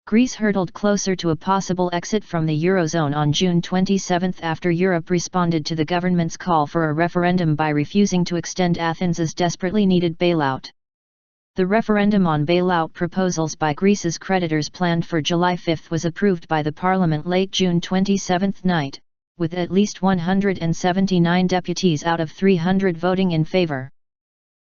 Greece hurtled closer to a possible exit from the eurozone on June 27 after Europe responded to the government's call for a referendum by refusing to extend Athens' desperately needed bailout. The referendum on bailout proposals by Greece's creditors planned for July 5 was approved by the parliament late June 27 night, with at least 179 deputies out of 300 voting in favour.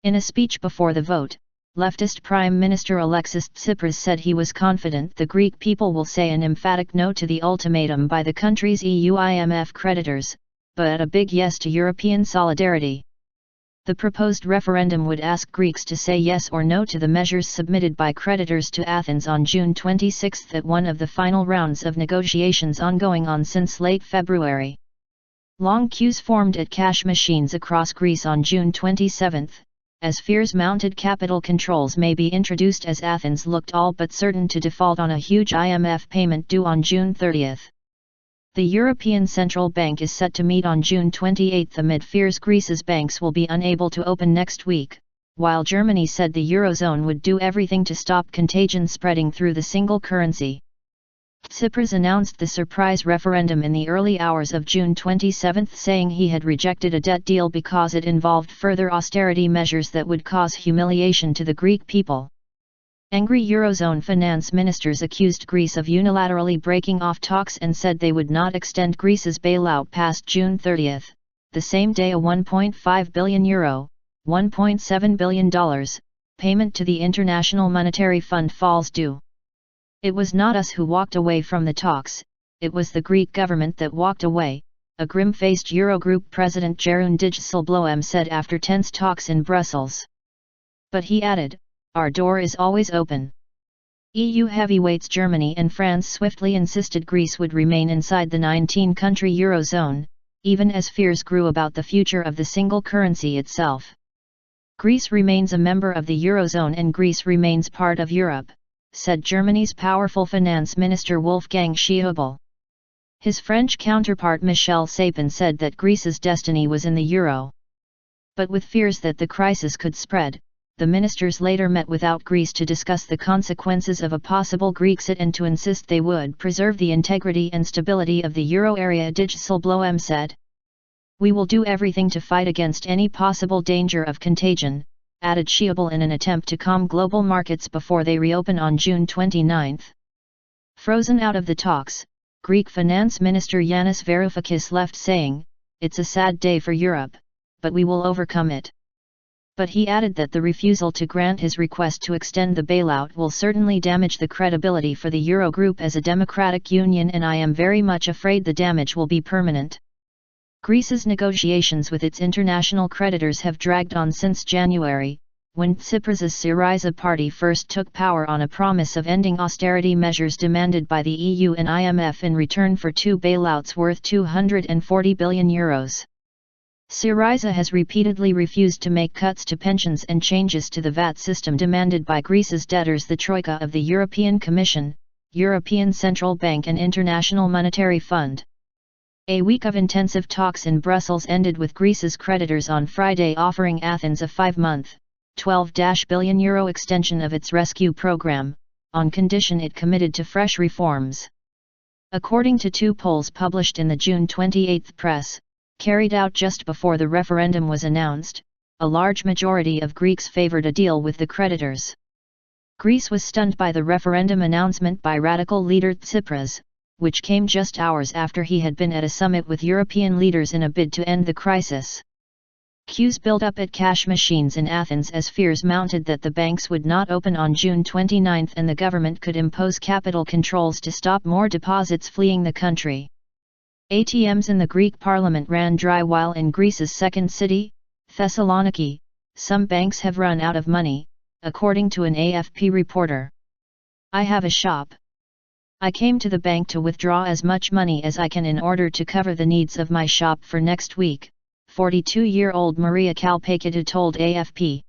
In a speech before the vote, leftist Prime Minister Alexis Tsipras said he was confident the Greek people will say an emphatic no to the ultimatum by the country's EU-IMF creditors, but a big yes to European solidarity. The proposed referendum would ask Greeks to say yes or no to the measures submitted by creditors to Athens on June 26 at one of the final rounds of negotiations ongoing since late February. Long queues formed at cash machines across Greece on June 27. As fears mounted, capital controls may be introduced as Athens looked all but certain to default on a huge IMF payment due on June 30. The European Central Bank is set to meet on June 28 amid fears Greece's banks will be unable to open next week, while Germany said the eurozone would do everything to stop contagion spreading through the single currency. Tsipras announced the surprise referendum in the early hours of June 27, saying he had rejected a debt deal because it involved further austerity measures that would cause humiliation to the Greek people. Angry eurozone finance ministers accused Greece of unilaterally breaking off talks and said they would not extend Greece's bailout past June 30, the same day a €1.5 billion, $1.7 billion, payment to the International Monetary Fund falls due. It was not us who walked away from the talks, it was the Greek government that walked away, a grim-faced Eurogroup president Jeroen Dijsselbloem said after tense talks in Brussels. But he added, "Our door is always open." EU heavyweights Germany and France swiftly insisted Greece would remain inside the 19-country eurozone, even as fears grew about the future of the single currency itself. Greece remains a member of the eurozone and Greece remains part of Europe, said Germany's powerful finance minister Wolfgang Schäuble. His French counterpart Michel Sapin said that Greece's destiny was in the euro. But with fears that the crisis could spread, the ministers later met without Greece to discuss the consequences of a possible Grexit and to insist they would preserve the integrity and stability of the euro area. Dijsselbloem said, "We will do everything to fight against any possible danger of contagion," added Schäuble in an attempt to calm global markets before they reopen on June 29. Frozen out of the talks, Greek Finance Minister Yanis Varoufakis left saying, "It's a sad day for Europe, but we will overcome it." But he added that the refusal to grant his request to extend the bailout will certainly damage the credibility for the Eurogroup as a democratic union, and I am very much afraid the damage will be permanent. Greece's negotiations with its international creditors have dragged on since January, when Tsipras's Syriza party first took power on a promise of ending austerity measures demanded by the EU and IMF in return for two bailouts worth €240 billion. Syriza has repeatedly refused to make cuts to pensions and changes to the VAT system demanded by Greece's debtors. The Troika of the European Commission, European Central Bank and International Monetary Fund. A week of intensive talks in Brussels ended with Greece's creditors on Friday offering Athens a 5-month, €12 billion extension of its rescue program, on condition it committed to fresh reforms. According to two polls published in the June 28 press, carried out just before the referendum was announced, a large majority of Greeks favoured a deal with the creditors. Greece was stunned by the referendum announcement by radical leader Tsipras, which came just hours after he had been at a summit with European leaders in a bid to end the crisis. Queues built up at cash machines in Athens as fears mounted that the banks would not open on June 29 and the government could impose capital controls to stop more deposits fleeing the country. ATMs in the Greek parliament ran dry, while in Greece's second city, Thessaloniki, some banks have run out of money, according to an AFP reporter. "I have a shop. I came to the bank to withdraw as much money as I can in order to cover the needs of my shop for next week," 42-year-old Maria Kalpakidou told AFP.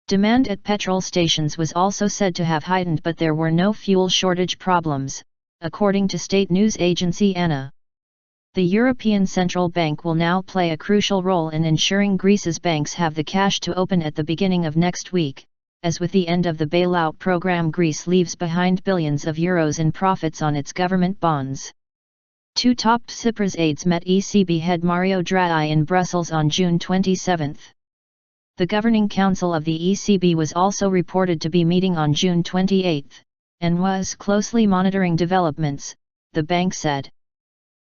Demand at petrol stations was also said to have heightened, but there were no fuel shortage problems, according to state news agency ANA. The European Central Bank will now play a crucial role in ensuring Greece's banks have the cash to open at the beginning of next week, as with the end of the bailout program Greece leaves behind billions of euros in profits on its government bonds. Two top Tsipras aides met ECB head Mario Draghi in Brussels on June 27. The Governing Council of the ECB was also reported to be meeting on June 28, and was closely monitoring developments, the bank said.